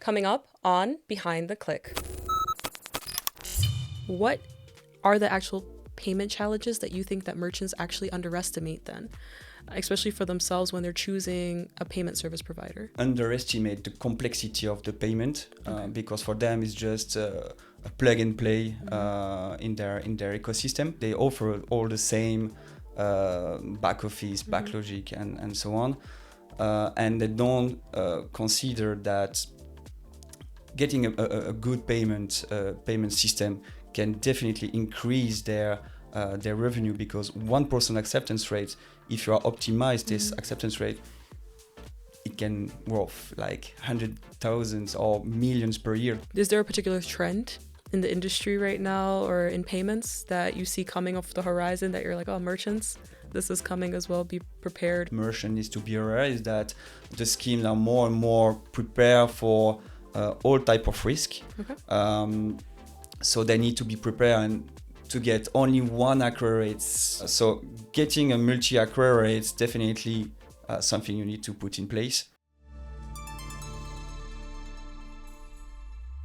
Coming up on Behind the Click. What are the actual payment challenges that you think that merchants actually underestimate then, especially for themselves when they're choosing a payment service provider? Underestimate the complexity of the payment because for them it's just a plug and play in their ecosystem. They offer all the same back office, back logic, and so on, and they don't consider that getting a good payment system can definitely increase their revenue, because 1% acceptance rate, if you are optimize this acceptance rate, it can worth like 100,000 or millions per year. Is there a particular trend in the industry right now or in payments that you see coming off the horizon that you're like, oh, merchants, this is coming as well, be prepared? Merchant needs to be aware is that the schemes are more and more prepared for all type of risk. So they need to be prepared and to get only one accurate. So getting a multi-accurate is definitely something you need to put in place.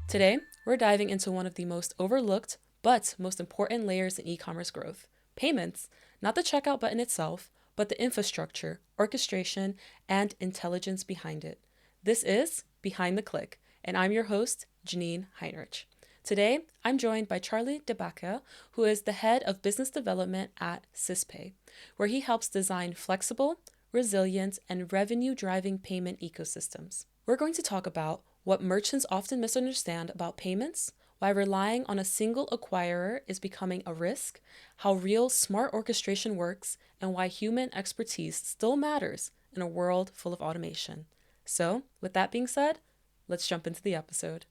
Today, we're diving into one of the most overlooked but most important layers in e-commerce growth: payments. Not the checkout button itself, but the infrastructure, orchestration, and intelligence behind it. This is Behind the Click, and I'm your host, Janine Heinrich. Today, I'm joined by Charly De Backer, who is the head of business development at SysPay, where he helps design flexible, resilient, and revenue-driving payment ecosystems. We're going to talk about what merchants often misunderstand about payments, why relying on a single acquirer is becoming a risk, how real smart orchestration works, and why human expertise still matters in a world full of automation. So, with that being said, let's jump into the episode.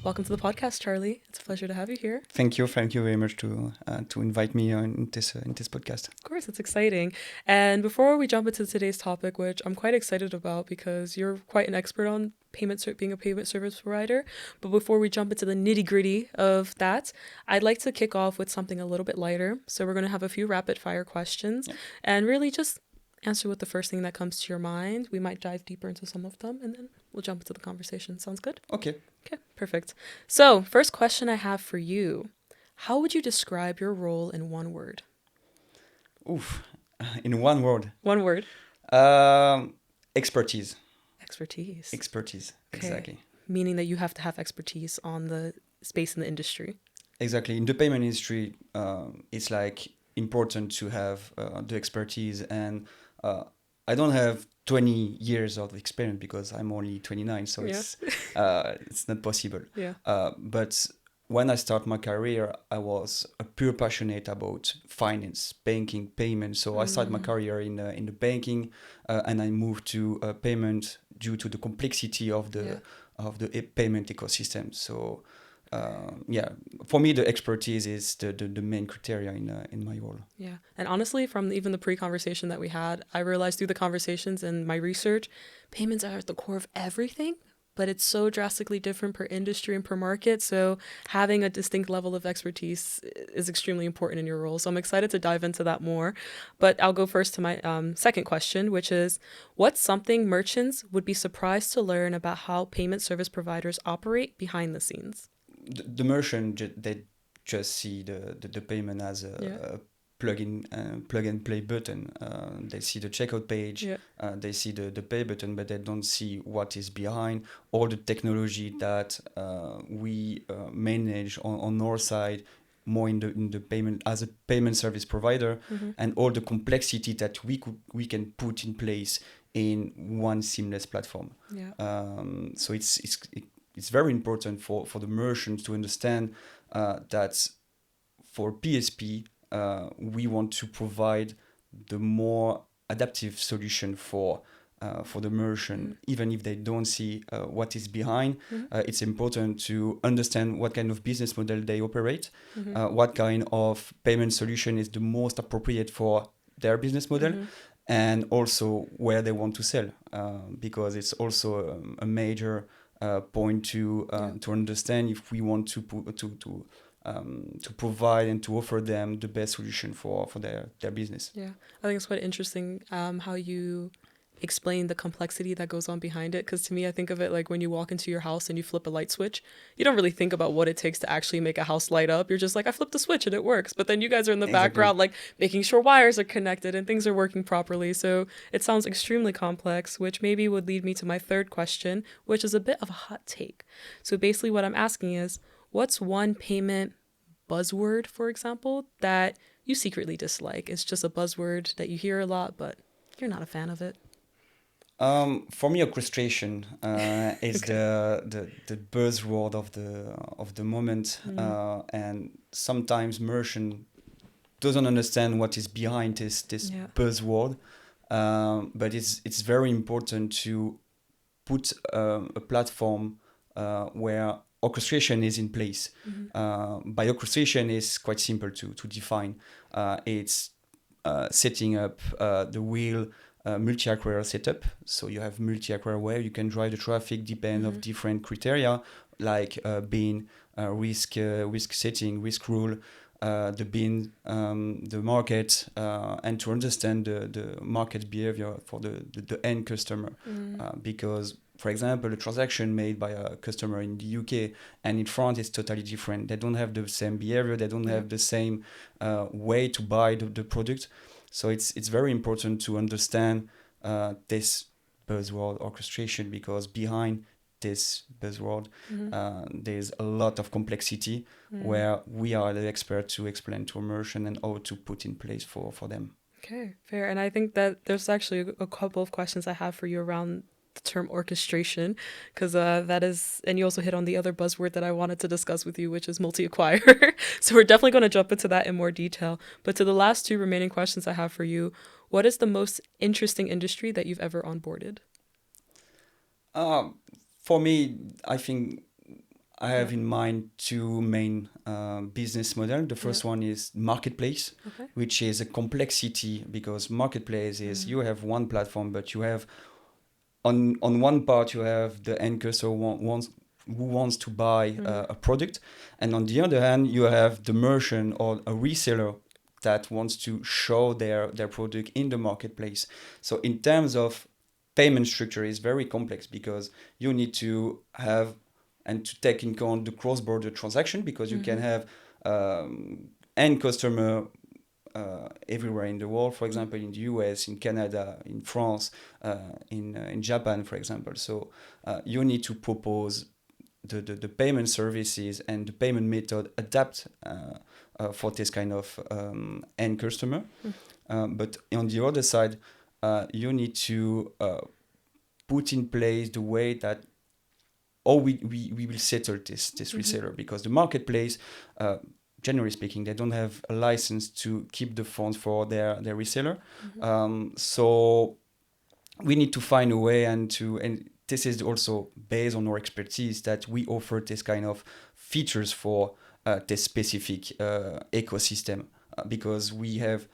Welcome to the podcast, Charly. It's a pleasure to have you here. Thank you very much to invite me in this podcast. Of course, it's exciting. And before we jump into today's topic, which I'm quite excited about because you're quite an expert on being a payment service provider. But before we jump into the nitty-gritty of that, I'd like to kick off with something a little bit lighter. So we're going to have a few rapid fire questions and really just answer with the first thing that comes to your mind. We might dive deeper into some of them and then we'll jump into the conversation. Sounds good? Okay, perfect. So first question I have for you: how would you describe your role in one word? In one word. One word. Expertise. Expertise. Okay. Exactly. Meaning that you have to have expertise on the space in the industry. Exactly. In the payment industry, it's like important to have the expertise, and I don't have 20 years of experience because I'm only 29, so it's not possible. But when I start my career, I was a pure passionate about finance, banking, payment. So I started my career in the banking, and I moved to payment due to the complexity of the payment ecosystem. So for me, the expertise is the main criteria in my role. Yeah. And honestly, from even the pre-conversation that we had, I realized through the conversations and my research, payments are at the core of everything, but it's so drastically different per industry and per market. So having a distinct level of expertise is extremely important in your role. So I'm excited to dive into that more. But I'll go first to my second question, which is, what's something merchants would be surprised to learn about how payment service providers operate behind the scenes? The merchant, they just see the payment as a plug and play button. They see the checkout page, they see the pay button, but they don't see what is behind, all the technology that we manage on our side, more in the payment as a payment service provider, and all the complexity that we can put in place in one seamless platform. So it's very important for the merchants to understand that for PSP, we want to provide the more adaptive solution for the merchant, even if they don't see what is behind. It's important to understand what kind of business model they operate, what kind of payment solution is the most appropriate for their business model, and also where they want to sell, because it's also a major point to understand if we want to provide and to offer them the best solution for their business. Yeah, I think it's quite interesting how you explain the complexity that goes on behind it? Because to me, I think of it like when you walk into your house and you flip a light switch, you don't really think about what it takes to actually make a house light up. You're just like, I flipped the switch and it works. But then you guys are in the background, like making sure wires are connected and things are working properly. So it sounds extremely complex, which maybe would lead me to my third question, which is a bit of a hot take. So basically what I'm asking is, what's one payment buzzword, for example, that you secretly dislike? It's just a buzzword that you hear a lot, but you're not a fan of it. For me, orchestration is the buzzword of the moment, and sometimes merchant doesn't understand what is behind this buzzword, but it's very important to put a platform where orchestration is in place. By orchestration is quite simple to define. It's setting up the wheel multi-acquire setup. So you have multi-acquire where you can drive the traffic depend of different criteria like being risk setting, risk rule, the bin, the market, and to understand the market behavior for the end customer. Because, for example, a transaction made by a customer in the UK and in France is totally different. They don't have the same behavior. They don't have the same way to buy the product. So it's very important to understand this buzzword orchestration, because behind this buzzword there's a lot of complexity where we are the expert to explain to a merchant and how to put in place for them. Okay, fair. And I think that there's actually a couple of questions I have for you around the term orchestration, because that is, and you also hit on the other buzzword that I wanted to discuss with you, which is multi-acquire. So we're definitely going to jump into that in more detail. But to the last two remaining questions I have for you, what is the most interesting industry that you've ever onboarded? For me, I think I have in mind two main business models. The first one is marketplace, which is a complexity, because marketplace is you have one platform, but you have on one part you have the end customer who wants to buy a product, and on the other hand you have the merchant or a reseller that wants to show their product in the marketplace. So in terms of payment structure is very complex, because you need to have and to take in account the cross-border transaction, because you can have end customer everywhere in the world, for example, in the US, in Canada, in France, in Japan, for example. So you need to propose the payment services and the payment method adapt for this kind of end customer. But on the other side, you need to put in place the way that we will settle this reseller, because the marketplace, generally speaking, they don't have a license to keep the funds for their reseller. So we need to find a way, and this is also based on our expertise, that we offer this kind of features for this specific ecosystem, because we have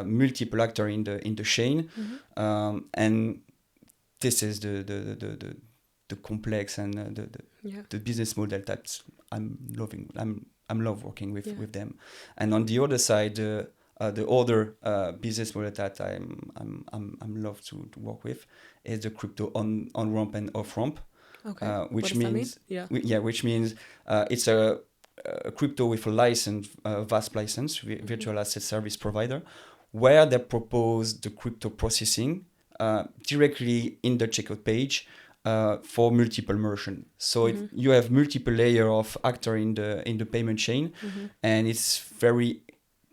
multiple actors in the chain, and this is the complex and the business model that I'm loving. I'm love working with them. And on the other side, the other business model that I'm love to work with is the crypto on ramp and off ramp. Okay. Which means which means it's a crypto with a license, VASP license, virtual asset service provider, where they propose the crypto processing directly in the checkout page for multiple merchants. So you have multiple layer of actor in the payment chain, and it's very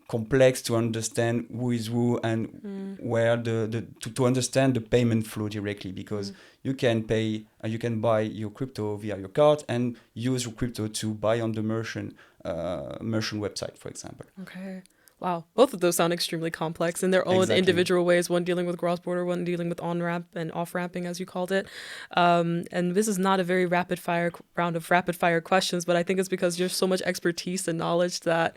complex to understand who is who and where to understand the payment flow directly, because you can pay, you can buy your crypto via your card and use your crypto to buy on the merchant website, for example. Okay. Wow. Both of those sound extremely complex in their own individual ways, one dealing with cross-border, one dealing with on-ramp and off-ramping, as you called it. And this is not a very rapid-fire round of rapid-fire questions, but I think it's because there's so much expertise and knowledge that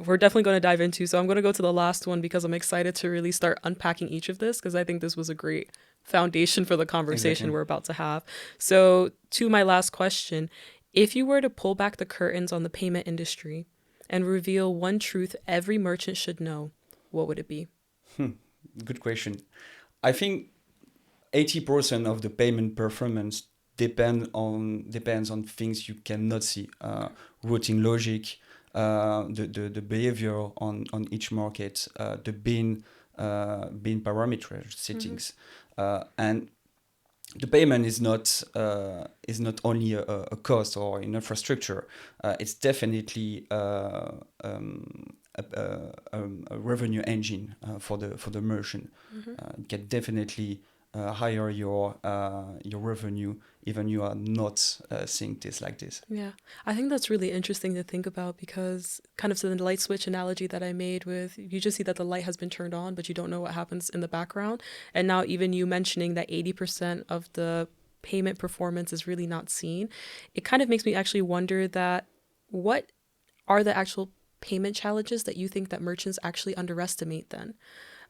we're definitely going to dive into. So I'm going to go to the last one, because I'm excited to really start unpacking each of this, because I think this was a great foundation for the conversation we're about to have. So to my last question, if you were to pull back the curtains on the payment industry and reveal one truth every merchant should know, what would it be? Good question. I think 80% of the payment performance depends on things you cannot see. Routing logic, the behavior on each market, the bin parameter settings, and the payment is not only a cost or an infrastructure. It's definitely a revenue engine for the merchant. It can definitely higher your revenue even you are not seeing this like this. Yeah, I think that's really interesting to think about because kind of to the light switch analogy that I made with you just see that the light has been turned on, but you don't know what happens in the background. And now even you mentioning that 80% of the payment performance is really not seen, it kind of makes me actually wonder that what are the actual payment challenges that you think that merchants actually underestimate then,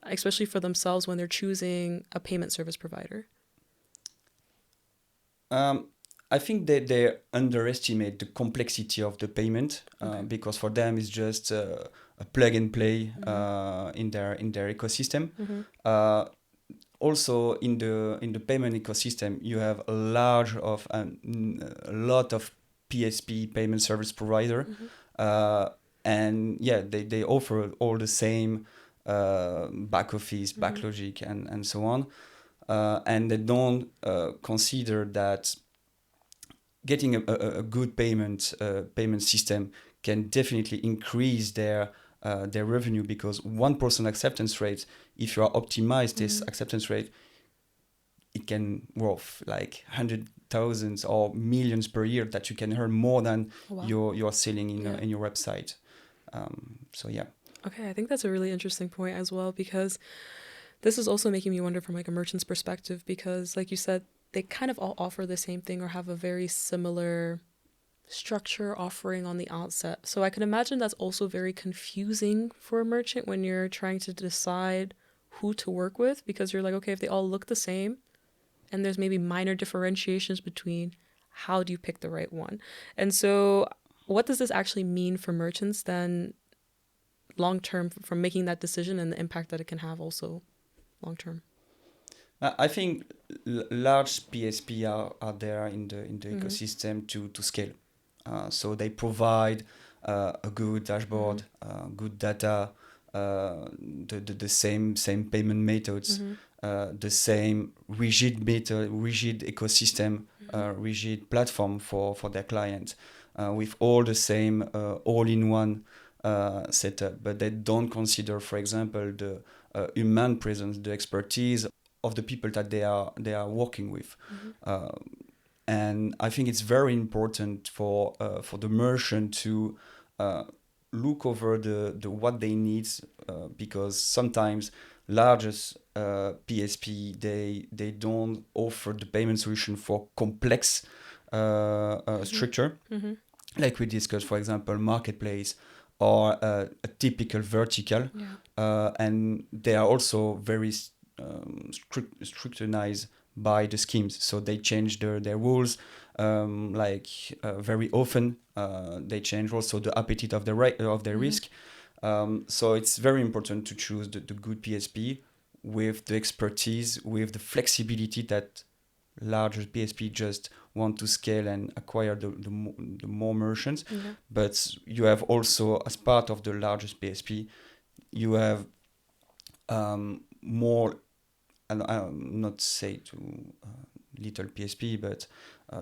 especially for themselves when they're choosing a payment service provider? I think that they underestimate the complexity of the payment because for them it's just a plug and play in their ecosystem. Also in the payment ecosystem, you have a lot of PSP payment service provider, and yeah, they offer all the same back office, back logic, and so on, and they don't consider that getting a good payment system can definitely increase their revenue because 1% acceptance rate, if you are optimize this acceptance rate, it can worth like 100,000 or millions per year that you can earn more than you're selling in your website. So yeah. Okay, I think that's a really interesting point as well because this is also making me wonder from like a merchant's perspective because like you said, they kind of all offer the same thing or have a very similar structure offering on the outset. So I can imagine that's also very confusing for a merchant when you're trying to decide who to work with because you're like, okay, if they all look the same and there's maybe minor differentiations between, how do you pick the right one? And so what does this actually mean for merchants then long term from making that decision and the impact that it can have also long term? I think large PSP are there in the ecosystem to scale. So they provide a good dashboard, good data, the same payment methods, the same rigid ecosystem, rigid platform for their clients, with all the same all-in-one setup. But they don't consider, for example, the human presence, the expertise of the people that they are working with. And I think it's very important for the merchant to look over the what they need because sometimes largest PSP they don't offer the payment solution for complex structure like we discussed, for example, marketplace or a typical vertical, and they are also very scrutinized by the schemes, so they change their rules very often. They change also the appetite of their risk. So it's very important to choose the good PSP with the expertise, with the flexibility that larger PSP just want to scale and acquire the more merchants. But you have also, as part of the largest PSP, you have more, and I'll not say to little PSP, but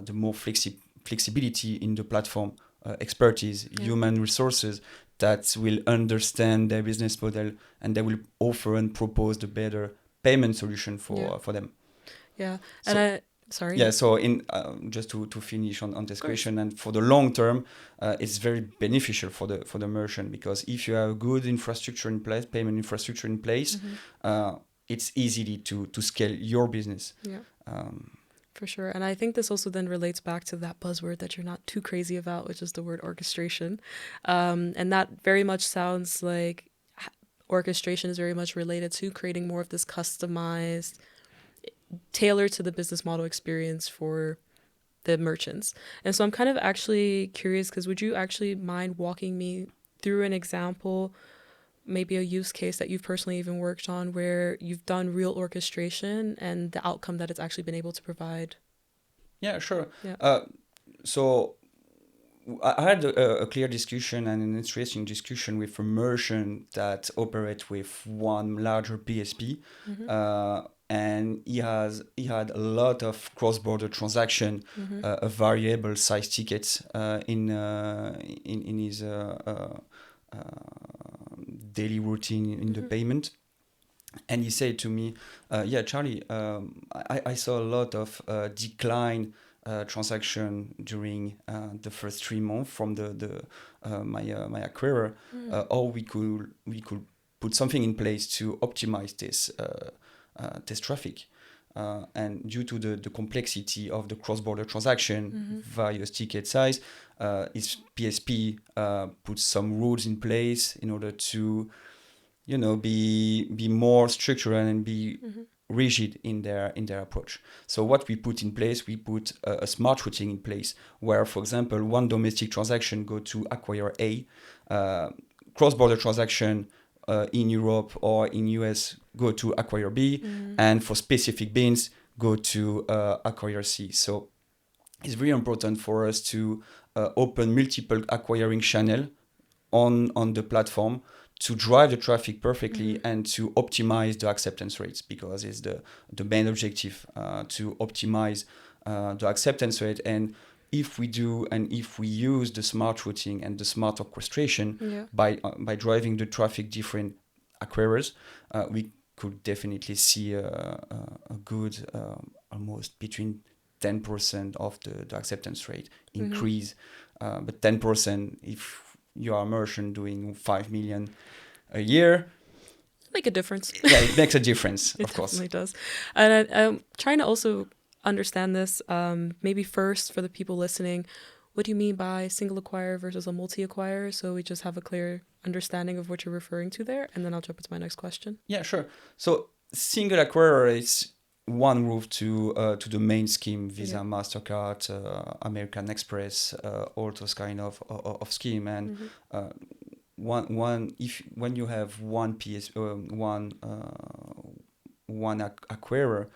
the more flexibility in the platform, expertise, human resources that will understand their business model and they will offer and propose the better payment solution for them. Yeah, so, and sorry. Yeah, so in just to finish on this question, and for the long term, it's very beneficial for the merchant because if you have a good infrastructure in place, payment infrastructure in place, it's easy to scale your business. For sure. And I think this also then relates back to that buzzword that you're not too crazy about, which is the word orchestration. And that very much sounds like orchestration is very much related to creating more of this customized, tailored to the business model experience for the merchants. And so I'm kind of actually curious because would you actually mind walking me through an example maybe a use case that you've personally even worked on where you've done real orchestration and the outcome that it's actually been able to provide? Yeah, sure. Yeah. So I had a clear discussion and an interesting discussion with a merchant that operate with one larger PSP, and he had a lot of cross-border transaction, a variable size tickets in his daily routine in the payment. And he said to me, yeah, Charlie, I saw a lot of decline transaction during the first 3 months from my acquirer. Or we could put something in place to optimize this traffic. And due to the complexity of the cross-border transaction, various ticket size, his PSP put some rules in place in order to be more structural and be rigid in their approach. So what we put in place, we put a smart routing in place where, for example, one domestic transaction go to acquirer A, cross-border transaction in Europe or in US go to acquirer B, and for specific bins go to acquirer C. So it's very important for us to open multiple acquiring channel on the platform to drive the traffic perfectly and to optimize the acceptance rates, because it's the main objective, to optimize the acceptance rate. And if we use the smart routing and the smart orchestration by driving the traffic different acquirers, we could definitely see a good almost between 10% of the acceptance rate increase. But 10%, if you are a merchant doing 5 million a year, make a difference. Yeah, it makes a difference. Of course, it definitely does. And I'm trying to also understand this. Maybe first, for the people listening, what do you mean by single acquirer versus a multi-acquirer? So we just have a clear understanding of what you're referring to there, and then I'll jump into my next question. Yeah, sure. So single acquirer is one route to the main scheme: Visa, Mastercard, American Express, all those kind of scheme. And when you have one acquirer,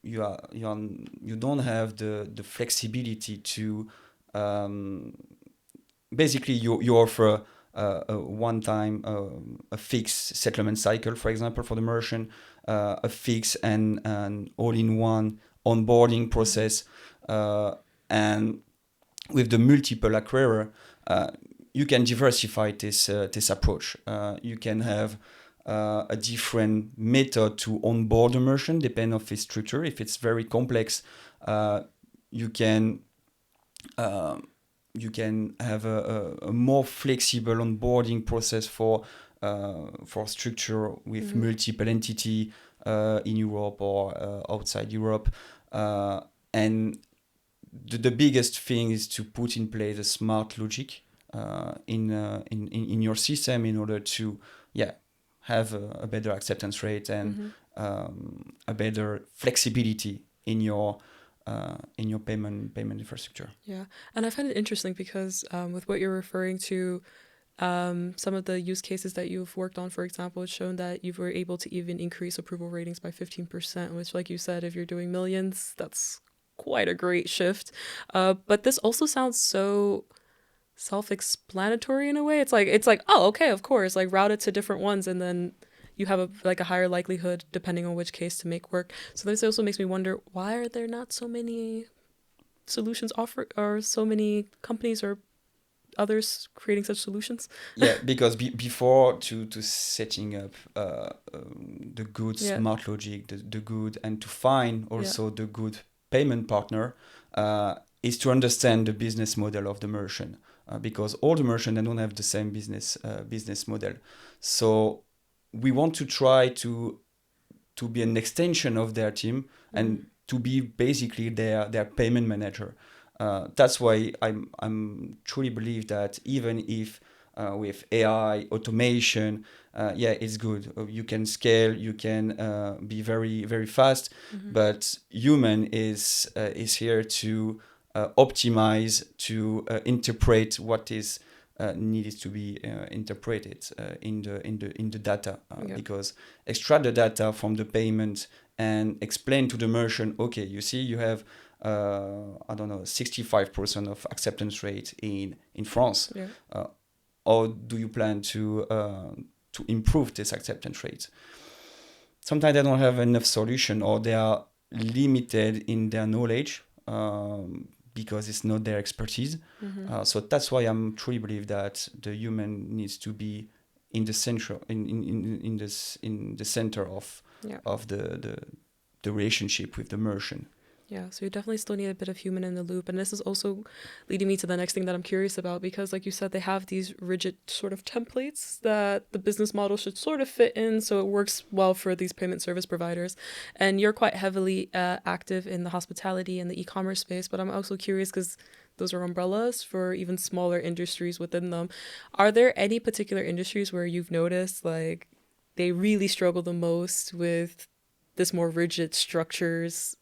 you don't have the flexibility to basically you offer a one-time a fixed settlement cycle, for example, for the merchant, a fixed and all-in-one onboarding process, and with the multiple acquirer, you can diversify this approach. You can have a different method to onboard a merchant depending on its structure. If it's very complex, you can have a more flexible onboarding process for structure with multiple entity in Europe or outside Europe. And the biggest thing is to put in place a smart logic in your system in order to have a better acceptance rate and a better flexibility in your payment infrastructure. Yeah, and I find it interesting because with what you're referring to, some of the use cases that you've worked on, for example, it's shown that you were able to even increase approval ratings by 15%, which, like you said, if you're doing millions, that's quite a great shift. But this also sounds so self-explanatory in a way. It's like, oh, okay, of course, like route it to different ones, and then you have a higher likelihood depending on which case to make work. So this also makes me wonder, why are there not so many solutions offered, or so many companies or others creating such solutions? Yeah, because before to setting up the good smart logic, the good, and to find also the good payment partner, is to understand the business model of the merchant, because all the merchants don't have the same business model. So we want to try to be an extension of their team and to be basically their payment manager. That's why I'm truly believe that even if with AI automation, it's good. You can scale, you can be very, very fast, but human is here to optimize, to interpret what is needed to be interpreted in the data because extract the data from the payment and explain to the merchant, okay, you see you have I don't know 65% of acceptance rate in France. How do you plan to improve this acceptance rate? Sometimes they don't have enough solution, or they are limited in their knowledge because it's not their expertise. So that's why I'm truly believe that the human needs to be in the center, in the center of the relationship with the merchant. Yeah, so you definitely still need a bit of human in the loop. And this is also leading me to the next thing that I'm curious about, because like you said, they have these rigid sort of templates that the business model should sort of fit in, so it works well for these payment service providers. And you're quite heavily active in the hospitality and the e-commerce space, but I'm also curious because those are umbrellas for even smaller industries within them. Are there any particular industries where you've noticed like they really struggle the most with this more rigid structures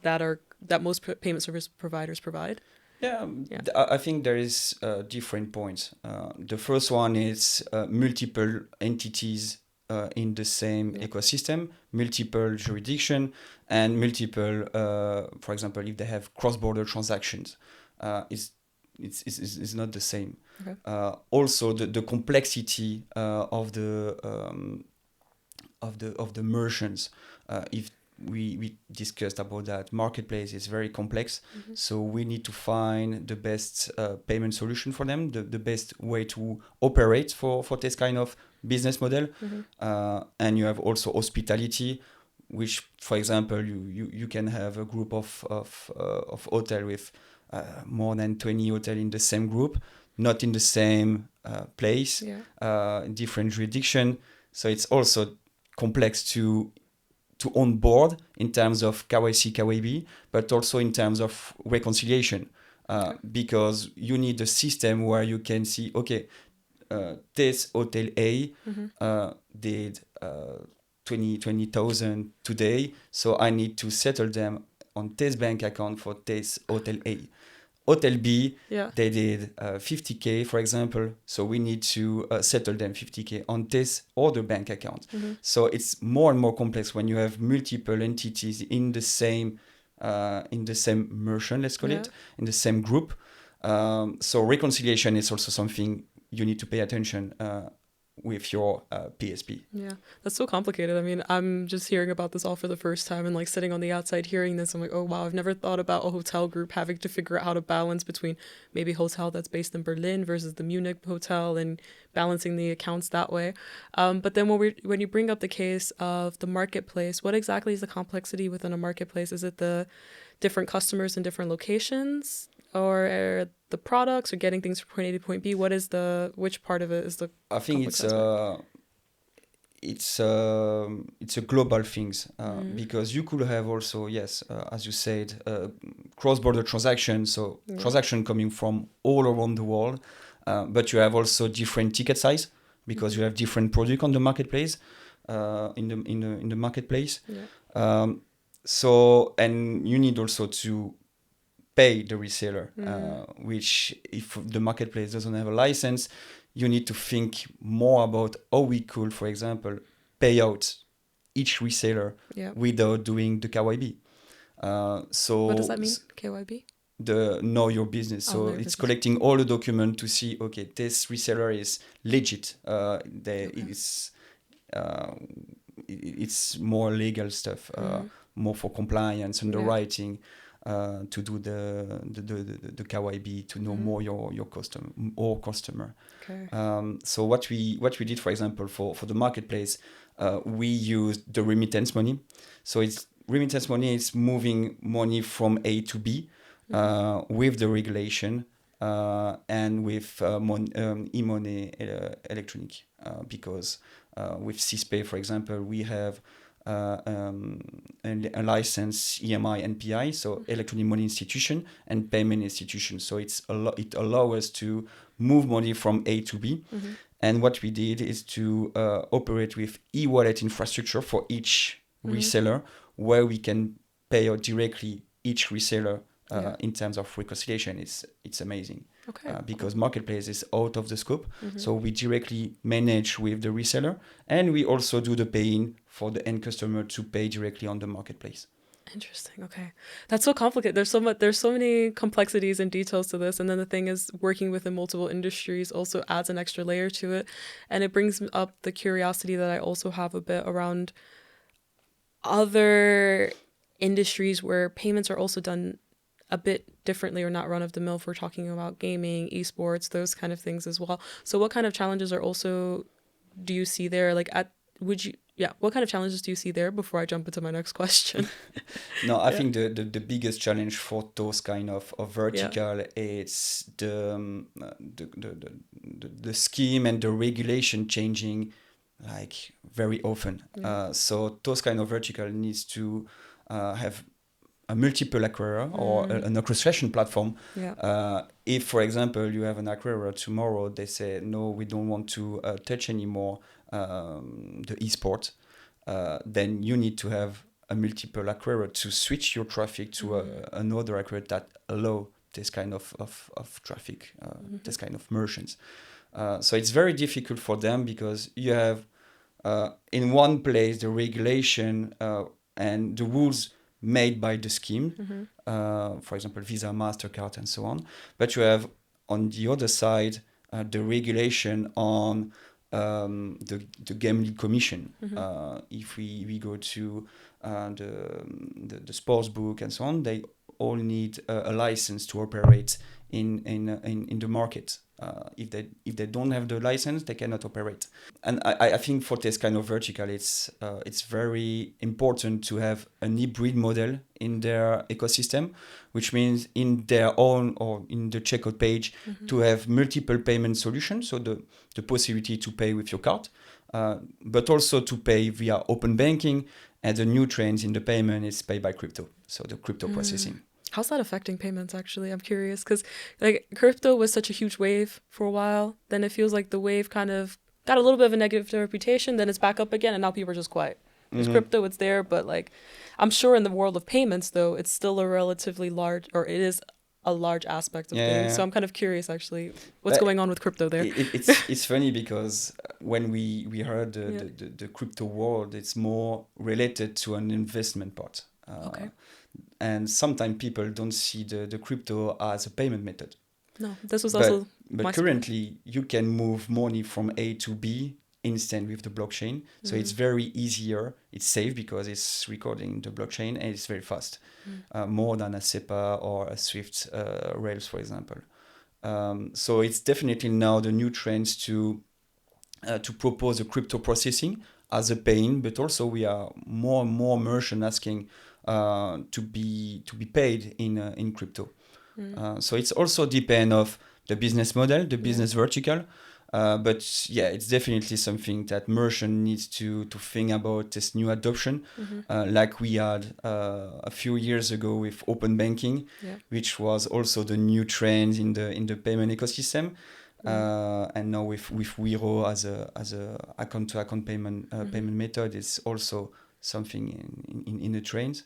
that most payment service providers provide? I think there is different points. The first one is multiple entities in the same ecosystem, multiple jurisdiction, and multiple, for example, if they have cross-border transactions, it's not the same. Also, the complexity of the merchants. If we discussed about that, marketplace is very complex, so we need to find the best payment solution for them, the best way to operate for this kind of business model. And you have also hospitality, which, for example, you can have a group of hotel with more than 20 hotel in the same group, not in the same place, different jurisdiction. So it's also complex to onboard in terms of KYC, KYB, but also in terms of reconciliation, because you need a system where you can see, okay, this hotel A did 20,000 today, so I need to settle them on this bank account for this hotel A. Hotel B, they did 50K, for example, so we need to settle them 50K on this other bank account. So it's more and more complex when you have multiple entities in the same merchant, let's call it, in the same group. So reconciliation is also something you need to pay attention with your PSP. Yeah, that's so complicated. I mean, I'm just hearing about this all for the first time, and like sitting on the outside hearing this, I'm like, oh wow, I've never thought about a hotel group having to figure out how to balance between maybe a hotel that's based in Berlin versus the Munich hotel and balancing the accounts that way. But then when you bring up the case of the marketplace, what exactly is the complexity within a marketplace? Is it the different customers in different locations, or the products, or getting things from point A to point B? Which part of it is the? I think it's a global things because you could have also, as you said, cross-border transactions, so transaction coming from all around the world, but you have also different ticket size because you have different product on the marketplace, in the marketplace. So, and you need also to pay the reseller, which if the marketplace doesn't have a license, you need to think more about how we could, for example, pay out each reseller without doing the KYB. So what does that mean, KYB? The know your business. So it's collecting all the document to see, okay, this reseller is legit. It's more legal stuff, more for compliance, underwriting. To do the KYB, to know more your customer. So what we did, for example, for the marketplace, we used the remittance money. So remittance money is moving money from A to B with the regulation and with e-money electronic, because with SysPay, for example, we have a license EMI and PI, so electronic money institution and payment institution. So it allows us to move money from A to B. And what we did is to operate with e-wallet infrastructure for each reseller, where we can pay out directly each reseller in terms of reconciliation, it's amazing. Okay. Because marketplace is out of the scope, so we directly manage with the reseller, and we also do the paying for the end customer to pay directly on the marketplace. Interesting. Okay. That's so complicated. There's so many complexities and details to this. And then the thing is, working within multiple industries also adds an extra layer to it. And it brings up the curiosity that I also have a bit around other industries where payments are also done a bit differently or not run of the mill, if we're talking about gaming, esports, those kind of things as well. So what kind of challenges do you see there? What kind of challenges do you see there before I jump into my next question? No, I think the biggest challenge for those kind of vertical is the scheme and the regulation changing like very often. So those kind of vertical needs to have a multiple acquirer or an orchestration platform. If, for example, you have an acquirer tomorrow, they say, no, we don't want to touch anymore the esport, then you need to have a multiple acquirer to switch your traffic to another acquirer that allow this kind of traffic, this kind of merchants. So it's very difficult for them because you have in one place the regulation and the rules made by the scheme, for example, Visa, MasterCard, and so on. But you have on the other side the regulation on the Gambling Commission. If we go to the sports book and so on, they all need a license to operate in the market. If they don't have the license, they cannot operate. And I think for this kind of vertical, it's very important to have an hybrid model in their ecosystem, which means in their own or in the checkout page to have multiple payment solutions. So the possibility to pay with your card, but also to pay via open banking. And the new trends in the payment is pay by crypto. So the crypto processing. How's that affecting payments, actually? I'm curious because like crypto was such a huge wave for a while. Then it feels like the wave kind of got a little bit of a negative reputation. Then it's back up again, and now people are just quiet. There's crypto, it's there, but like I'm sure in the world of payments, though, it's still a relatively large, or it is a large aspect of things. So I'm kind of curious, actually, what's going on with crypto there. It's funny because when we heard the crypto world, it's more related to an investment part. Okay. And sometimes people don't see the crypto as a payment method. No, this was also but currently you can move money from A to B instant with the blockchain. So it's very easier. It's safe because it's recording the blockchain and it's very fast, more than a SEPA or a Swift Rails, for example. So it's definitely now the new trends to propose a crypto processing as a paying, but also we are more and more merchants asking to be paid in crypto. So it's also depend of the business model, the business vertical. But yeah, it's definitely something that merchant needs to think about this new adoption, like we had a few years ago with open banking, which was also the new trend in the payment ecosystem. And now with Wiro as a account to account payment method is also something in the trends.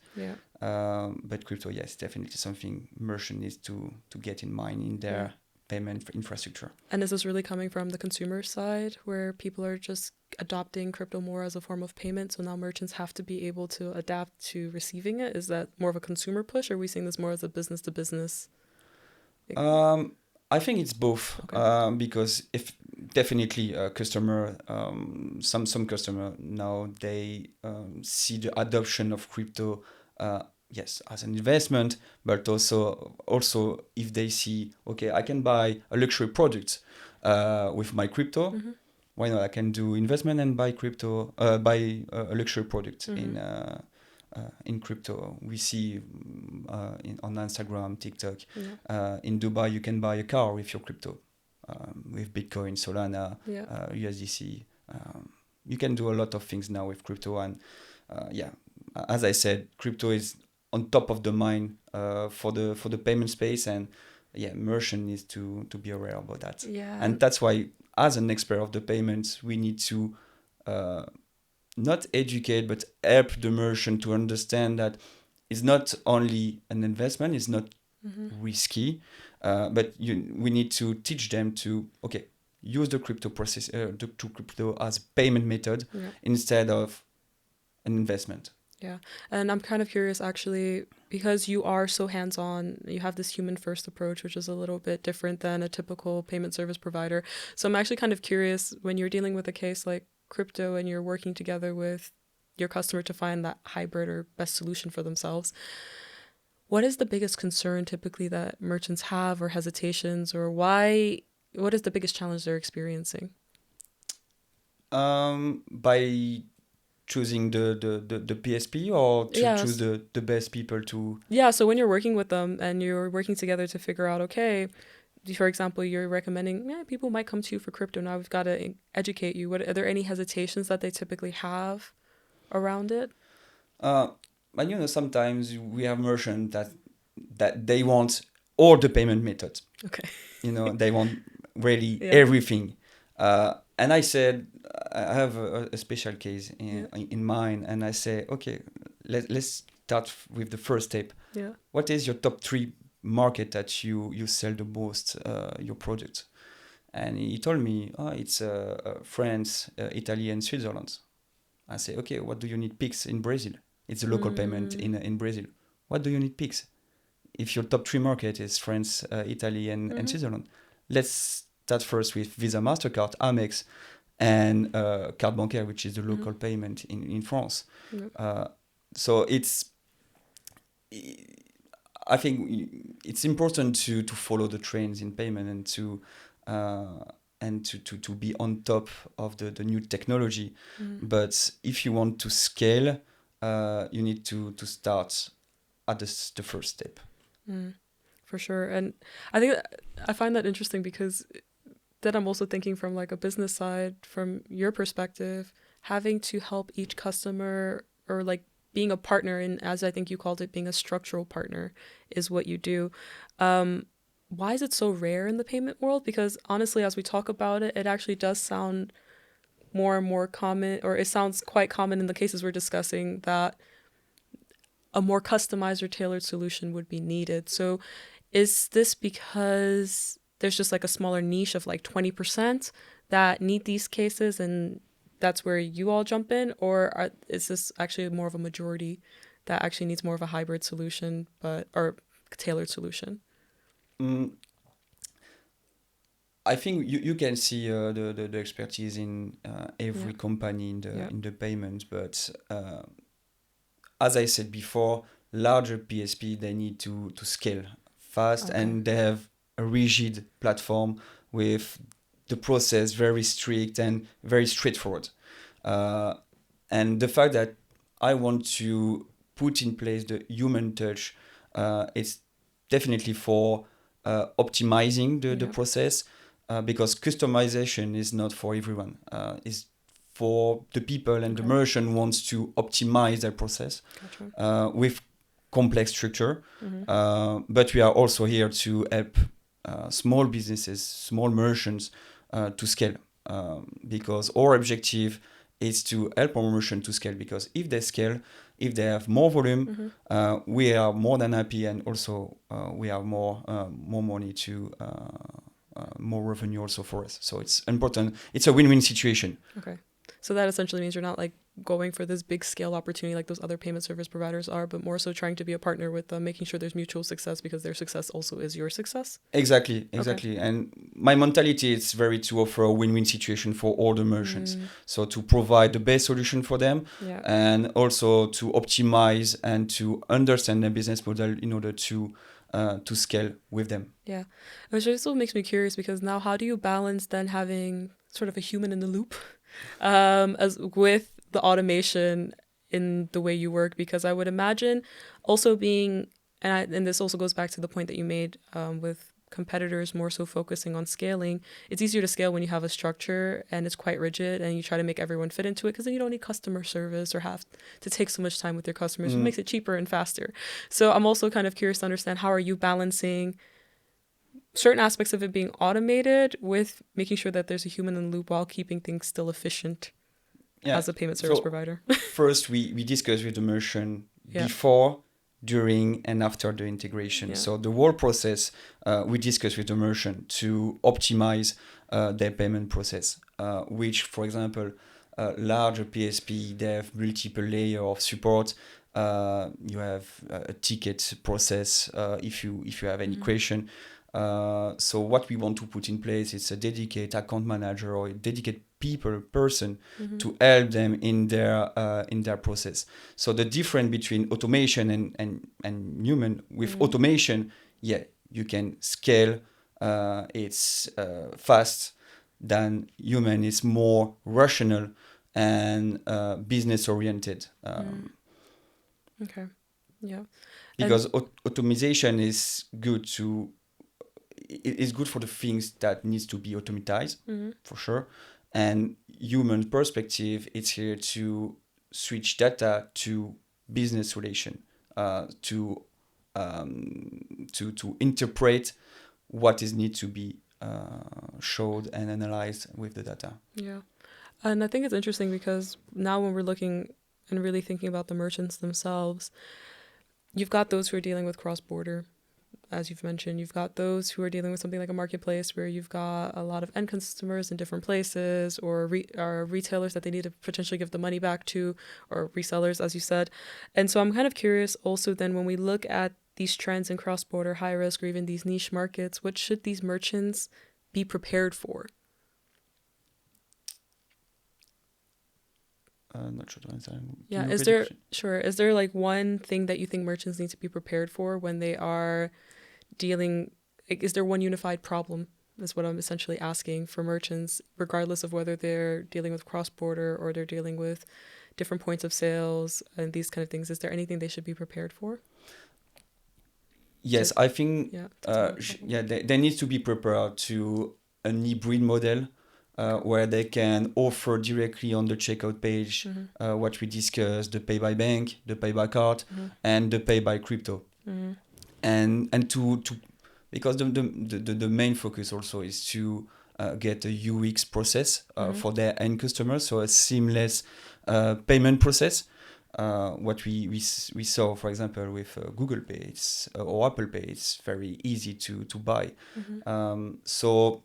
But crypto, yes, definitely something merchant needs to get in mind in their payment infrastructure. And is this really coming from the consumer side where people are just adopting crypto more as a form of payment? So now merchants have to be able to adapt to receiving it. Is that more of a consumer push, or are we seeing this more as a business to business? I think it's both, because if definitely a customer, some customer now they see the adoption of crypto, yes, as an investment, but also if they see, okay, I can buy a luxury product with my crypto. Why not? I can do investment and buy crypto, buy a luxury product in crypto. We see on Instagram, TikTok, in Dubai, you can buy a car with your crypto, with Bitcoin, Solana, USDC. You can do a lot of things now with crypto, and as I said, crypto is on top of the mind for the payment space, and merchant needs to be aware about that. And that's why, as an expert of the payments, we need to not educate, but help the merchant to understand that it's not only an investment, it's not risky, but we need to teach them to use the crypto crypto as payment method instead of an investment. Yeah. And I'm kind of curious, actually, because you are so hands-on, you have this human-first approach, which is a little bit different than a typical payment service provider. So I'm actually kind of curious, when you're dealing with a case like crypto and you're working together with your customer to find that hybrid or best solution for themselves, what is the biggest concern typically that merchants have, or hesitations, or what is the biggest challenge they're experiencing? By choosing the PSP, or to choose the best people to... Yeah, so when you're working with them and you're working together to figure out, okay, for example, you're recommending, people might come to you for crypto. Now we've got to educate you. Are there any hesitations that they typically have around it? But sometimes we have merchants that they want all the payment methods. Okay. They want really everything. And I said, I have a special case in mind, and I say, okay, let's start with the first step. Yeah. What is your top 3 market that you sell the most your product? And he told me, it's France, Italy, and Switzerland. I say, okay, what do you need Pix in Brazil? It's a local payment in Brazil. What do you need Pix? If your top 3 market is France, Italy, and Switzerland, let's start first with Visa, MasterCard, Amex, and carte bancaire, which is the local payment in France. So I think it's important to follow the trends in payment and to be on top of the new technology. But if you want to scale, you need to start at the first step. For sure. And I find that interesting, because then I'm also thinking from like a business side, from your perspective, having to help each customer, or like being a partner, and as I think you called it, being a structural partner is what you do. Why is it so rare in the payment world? Because honestly, as we talk about it, it actually does sound more and more common, or it sounds quite common in the cases we're discussing, that a more customized or tailored solution would be needed. So is this because there's just like a smaller niche of like 20% that need these cases, and that's where you all jump in? Or is this actually more of a majority that actually needs more of a hybrid solution, or tailored solution? I think you can see the expertise in every company in the payment, but as I said before, larger PSP, they need to scale fast, and they have a rigid platform with the process very strict and very straightforward. And the fact that I want to put in place the human touch, it's definitely for optimizing the process, because customization is not for everyone. It's for the people, and the merchant wants to optimize their process with complex structure. But we are also here to help small businesses, small merchants to scale, because our objective is to help our merchant to scale, because if they scale, if they have more volume, we are more than happy, and also we have more money to more revenue also for us. So it's important. It's a win-win situation. Okay. So that essentially means you're not like going for this big scale opportunity like those other payment service providers are, but more so trying to be a partner with them, making sure there's mutual success, because their success also is your success. Exactly. And my mentality is very to offer a win-win situation for all the merchants. So to provide the best solution for them, and also to optimize and to understand their business model in order to scale with them. Yeah, which also makes me curious, because now how do you balance then having sort of a human in the loop as with the automation in the way you work? Because I would imagine also being, and this also goes back to the point that you made with competitors more so focusing on scaling. It's easier to scale when you have a structure and it's quite rigid, and you try to make everyone fit into it, because then you don't need customer service or have to take so much time with your customers. It makes it cheaper and faster. So I'm also kind of curious to understand, how are you balancing certain aspects of it being automated with making sure that there's a human in the loop while keeping things still efficient as a payment service provider? First, we discuss with the merchant before during and after the integration. Yeah. So the whole process we discuss with the merchant to optimize their payment process, which, for example, larger PSP, they have multiple layers of support. You have a ticket process if you have any question. So what we want to put in place is a dedicated account manager or a dedicated person to help them in their process. So the difference between automation and human, with automation, you can scale. It's fast. Than human is more rational and business oriented. Okay. Yeah. Because automation is good it's good for the things that needs to be automatized, for sure. And human perspective, it's here to switch data to business relation, to interpret what is need to be showed and analyzed with the data. Yeah. And I think it's interesting because now when we're looking and really thinking about the merchants themselves, you've got those who are dealing with cross-border, as you've mentioned. You've got those who are dealing with something like a marketplace where you've got a lot of end customers in different places, or retailers that they need to potentially give the money back to, or resellers, as you said. And so I'm kind of curious also then, when we look at these trends in cross-border, high risk, or even these niche markets, what should these merchants be prepared for? Not sure to answer. Yeah, is there like one thing that you think merchants need to be prepared for when they are dealing, like, is there one unified problem? That's what I'm essentially asking for merchants, regardless of whether they're dealing with cross-border or they're dealing with different points of sales and these kind of things. Is there anything they should be prepared for? Yes, I think they need to be prepared to an hybrid model where they can offer directly on the checkout page what we discussed, the pay by bank, the pay by card, and the pay by crypto. And to because the main focus also is to get a UX process for their end customers, so a seamless payment process. What we saw, for example, with Google Pay or Apple Pay, it's very easy to buy. So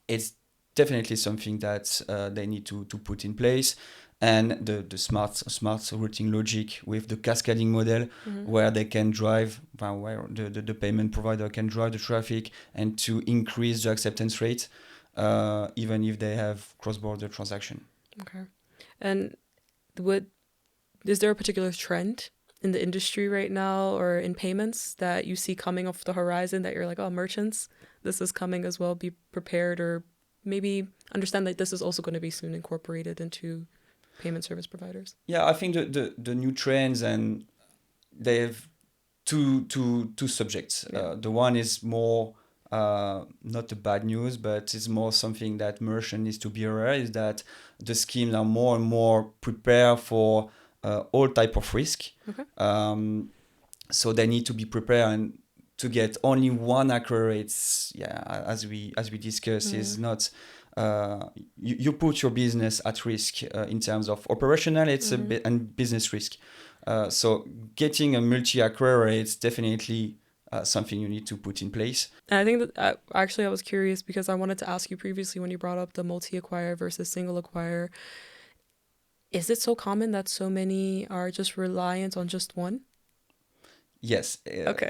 it's definitely something that they need to put in place. And the smart routing logic with the cascading model, where they can drive, where the payment provider can drive the traffic and to increase the acceptance rate, even if they have cross-border transaction. Okay. And is there a particular trend in the industry right now or in payments that you see coming off the horizon that you're like, oh, merchants, this is coming as well, be prepared, or maybe understand that this is also going to be soon incorporated into payment service providers? Yeah, I think the new trends, and they have two subjects. The one is more not the bad news, but it's more something that merchant needs to be aware, is that the schemes are more and more prepared for all type of risk. Okay. So they need to be prepared, and to get only one accurate, as we discussed, is not. You put your business at risk in terms of operational, and business risk. So getting a multi-acquirer is definitely something you need to put in place. And I think that I was curious because I wanted to ask you previously when you brought up the multi-acquirer versus single acquirer. Is it so common that so many are just reliant on just one? Yes,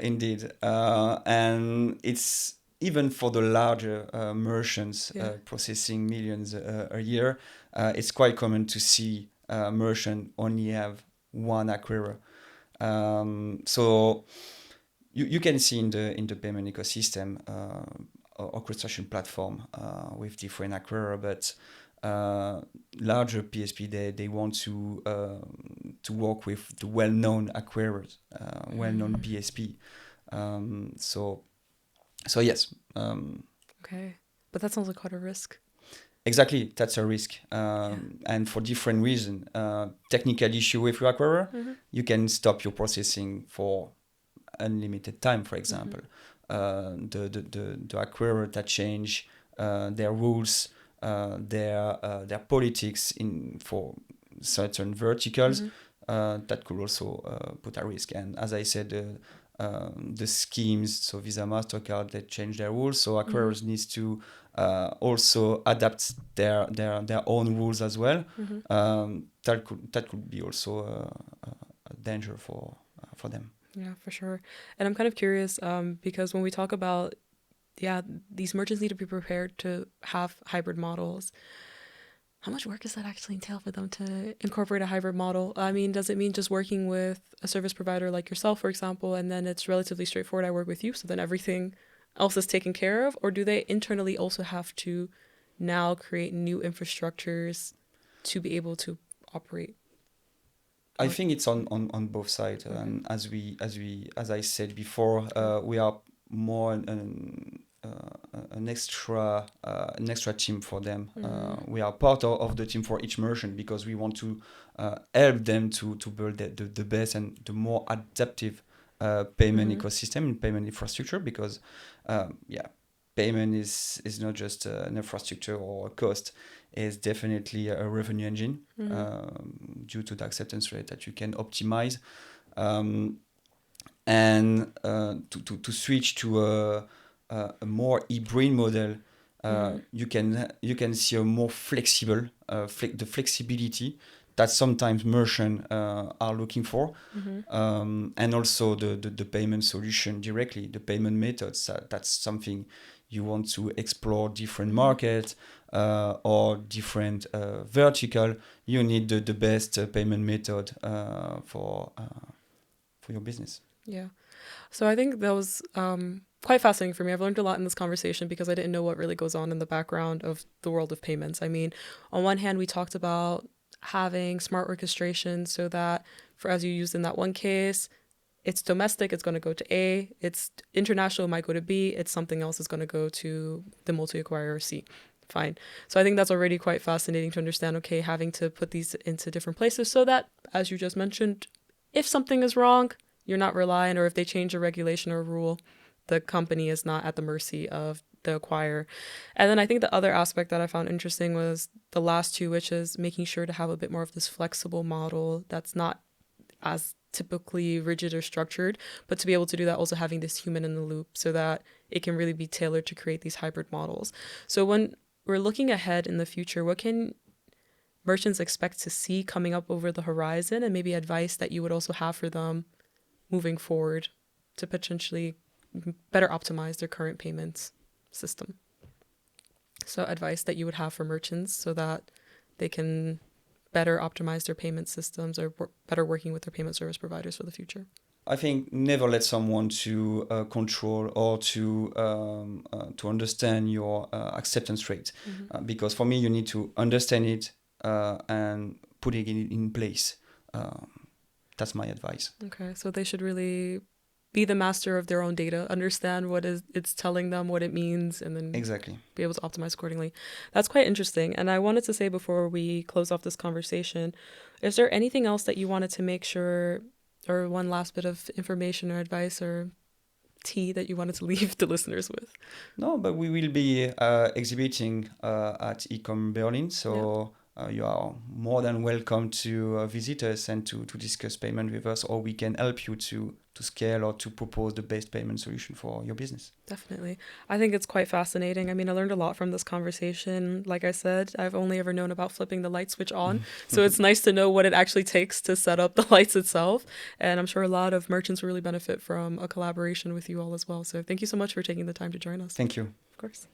indeed. And it's even for the larger merchants processing millions a year, it's quite common to see merchant only have one acquirer. So you can see in the payment ecosystem orchestration platform with different acquirer, but larger PSP, they want to work with the well-known acquirers, well-known PSP. So yes. Okay, but that sounds like quite a risk. Exactly, that's a risk, and for different reasons. Technical issue with your acquirer, you can stop your processing for unlimited time, for example. The acquirer that change their rules, their politics for certain verticals, that could also put at risk. And as I said, the schemes, so Visa, MasterCard, they change their rules, so acquirers needs to also adapt their own rules as well. That could be also a danger for them. Yeah, for sure. And I'm kind of curious because when we talk about, these merchants need to be prepared to have hybrid models. How much work does that actually entail for them to incorporate a hybrid model? I mean, does it mean just working with a service provider like yourself, for example, and then it's relatively straightforward, I work with you, so then everything else is taken care of? Or do they internally also have to now create new infrastructures to be able to operate? I think it's on both sides. And as I said before, we are more an extra team for them. We are part of the team for each merchant because we want to help them to build the best and the more adaptive payment ecosystem and payment infrastructure, because payment is not just an infrastructure or a cost. Is definitely a revenue engine due to the acceptance rate that you can optimize, and to switch to a more hybrid model. You can see a more flexible the flexibility that sometimes merchants are looking for, and also the payment solution directly, the payment methods. That's something you want to explore different markets or different vertical. You need the best payment method for your business. Yeah. So I think that was quite fascinating for me. I've learned a lot in this conversation because I didn't know what really goes on in the background of the world of payments. I mean, on one hand, we talked about having smart orchestration so that, for as you used in that one case, it's domestic, it's going to go to A, it's international, it might go to B, it's something else is going to go to the multi-acquirer C. Fine. So I think that's already quite fascinating to understand, okay, having to put these into different places so that, as you just mentioned, if something is wrong, you're not reliant, or if they change a regulation or a rule, the company is not at the mercy of the acquirer. And then I think the other aspect that I found interesting was the last two, which is making sure to have a bit more of this flexible model that's not as typically rigid or structured, but to be able to do that, also having this human in the loop so that it can really be tailored to create these hybrid models. So when we're looking ahead in the future, what can merchants expect to see coming up over the horizon, and maybe advice that you would also have for them moving forward to potentially better optimize their current payments system? So advice that you would have for merchants so that they can better optimize their payment systems or better working with their payment service providers for the future. I think never let someone to control or to understand your acceptance rate, because for me you need to understand it and put it in place. That's my advice. Okay, so they should really be the master of their own data, understand what it's telling them, what it means, and then exactly be able to optimize accordingly. That's quite interesting. And I wanted to say before we close off this conversation, is there anything else that you wanted to make sure, or one last bit of information or advice or tea that you wanted to leave the listeners with? No, but we will be exhibiting at Ecom Berlin, so you are more than welcome to visit us and to discuss payment with us, or we can help you to scale or to propose the best payment solution for your business. Definitely. I think it's quite fascinating. I mean, I learned a lot from this conversation. Like I said, I've only ever known about flipping the light switch on. So it's nice to know what it actually takes to set up the lights itself. And I'm sure a lot of merchants will really benefit from a collaboration with you all as well. So thank you so much for taking the time to join us. Thank you. Of course.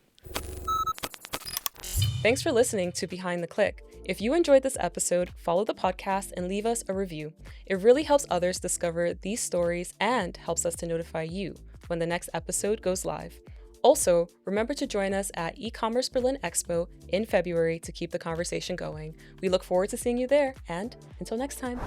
Thanks for listening to Behind the Click. If you enjoyed this episode, follow the podcast and leave us a review. It really helps others discover these stories and helps us to notify you when the next episode goes live. Also, remember to join us at E-commerce Berlin Expo in February to keep the conversation going. We look forward to seeing you there, and until next time.